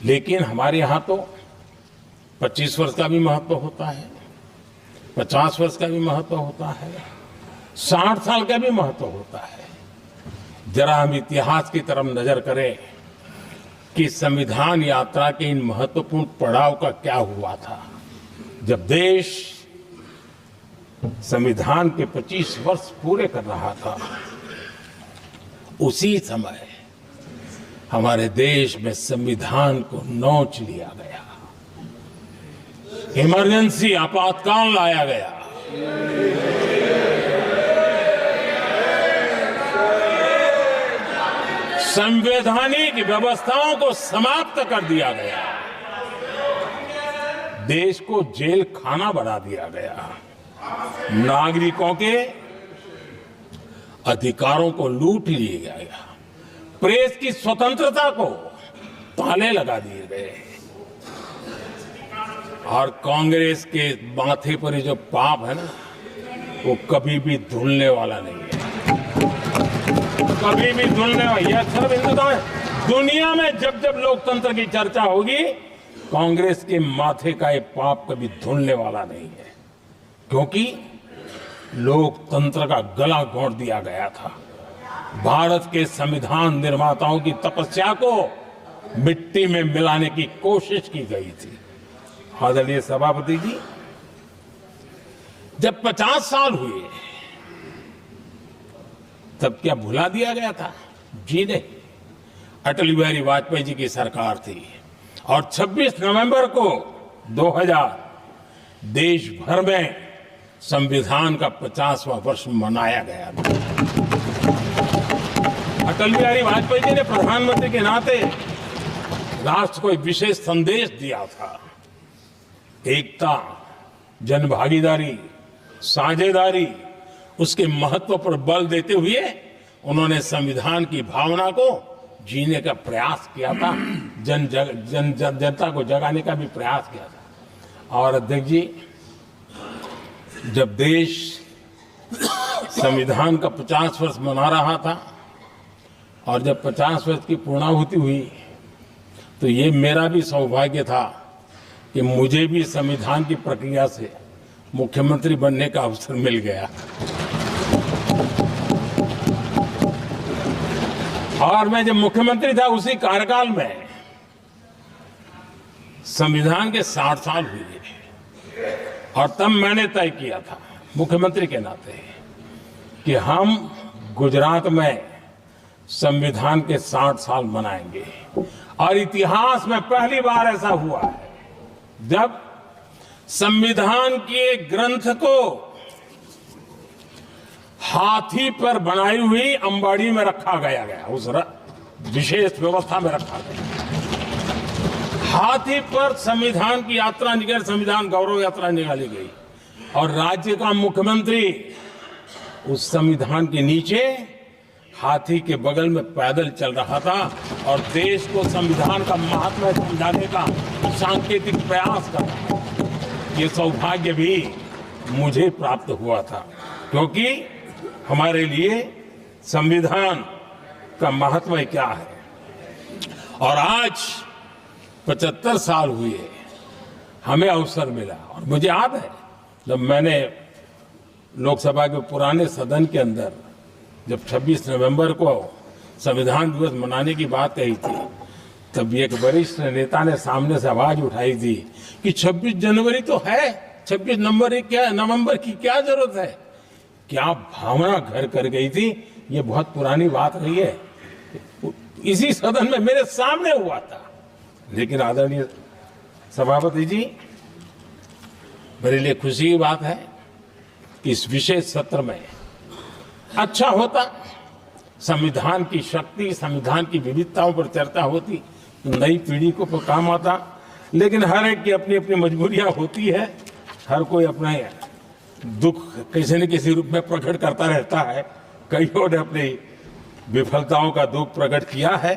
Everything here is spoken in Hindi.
लेकिन हमारे यहाँ तो 25 वर्ष का भी महत्व होता है, 50 वर्ष का भी महत्व होता है, 60 साल का भी महत्व होता है। जरा हम इतिहास की तरफ नजर करें कि संविधान यात्रा के इन महत्वपूर्ण पड़ाव का क्या हुआ था। जब देश संविधान के 25 वर्ष पूरे कर रहा था, उसी समय हमारे देश में संविधान को नोच लिया गया, इमरजेंसी आपातकाल लाया गया। संवैधानिक व्यवस्थाओं को समाप्त कर दिया गया, देश को जेल खाना बना दिया गया, नागरिकों के अधिकारों को लूट लिया गया, प्रेस की स्वतंत्रता को ताले लगा दिए गए और कांग्रेस के माथे पर जो पाप है ना, वो कभी भी धुलने वाला नहीं है, कभी भी धुलने वाला। यह सर्व हिंदुत्व है। दुनिया में जब जब लोकतंत्र की चर्चा होगी, कांग्रेस के माथे का ये पाप कभी धुलने वाला नहीं है, क्योंकि लोकतंत्र का गला घोंट दिया गया था। भारत के संविधान निर्माताओं की तपस्या को मिट्टी में मिलाने की कोशिश की गई थी। आदरणीय सभापति जी, जब 50 साल हुए तब क्या भुला दिया गया था? जी नहीं, अटल बिहारी वाजपेयी जी की सरकार थी और 26 नवंबर को 2000 देश भर में संविधान का 50वां वर्ष मनाया गया था। अटल बिहारी वाजपेयी जी ने प्रधानमंत्री के नाते राष्ट्र को एक विशेष संदेश दिया था। एकता, जनभागीदारी, साझेदारी, उसके महत्व पर बल देते हुए उन्होंने संविधान की भावना को जीने का प्रयास किया था, जनता को जगाने का भी प्रयास किया था। और अध्यक्ष जी, जब देश संविधान का 50 वर्ष मना रहा था और जब 50 वर्ष की पूर्णाहुति हुई, तो ये मेरा भी सौभाग्य था कि मुझे भी संविधान की प्रक्रिया से मुख्यमंत्री बनने का अवसर मिल गया। और मैं जब मुख्यमंत्री था, उसी कार्यकाल में संविधान के 60 साल हुए और तब मैंने तय किया था मुख्यमंत्री के नाते कि हम गुजरात में संविधान के 60 साल मनाएंगे। और इतिहास में पहली बार ऐसा हुआ है जब संविधान के ग्रंथ को हाथी पर बनाई हुई अंबाड़ी में रखा गया, उस विशेष व्यवस्था में रखा गया। हाथी पर संविधान की यात्रा निकल, संविधान गौरव यात्रा निकाली गई और राज्य का मुख्यमंत्री उस संविधान के नीचे हाथी के बगल में पैदल चल रहा था और देश को संविधान का महात्मा समझाने का सांकेतिक प्रयास कर रहा था। ये सौभाग्य भी मुझे प्राप्त हुआ था, क्योंकि हमारे लिए संविधान का महत्व क्या है। और आज 75 साल हुए, हमें अवसर मिला। और मुझे याद है जब मैंने लोकसभा के पुराने सदन के अंदर जब 26 नवंबर को संविधान दिवस मनाने की बात कही थी, तब एक वरिष्ठ नेता ने सामने से आवाज उठाई थी कि 26 जनवरी तो है, 26 नवंबर की क्या जरूरत है। क्या भावना घर कर गई थी। ये बहुत पुरानी बात रही है, इसी सदन में मेरे सामने हुआ था। लेकिन आदरणीय सभापति जी, मेरे लिए खुशी की बात है कि इस विशेष सत्र में अच्छा होता, संविधान की शक्ति, संविधान की विविधताओं पर चर्चा होती, नई पीढ़ी को काम आता। लेकिन हर एक की अपनी अपनी मजबूरियां होती है, हर कोई अपना दुख किसी न किसी रूप में प्रकट करता रहता है। कईयों ने अपनी विफलताओं का दुख प्रकट किया है।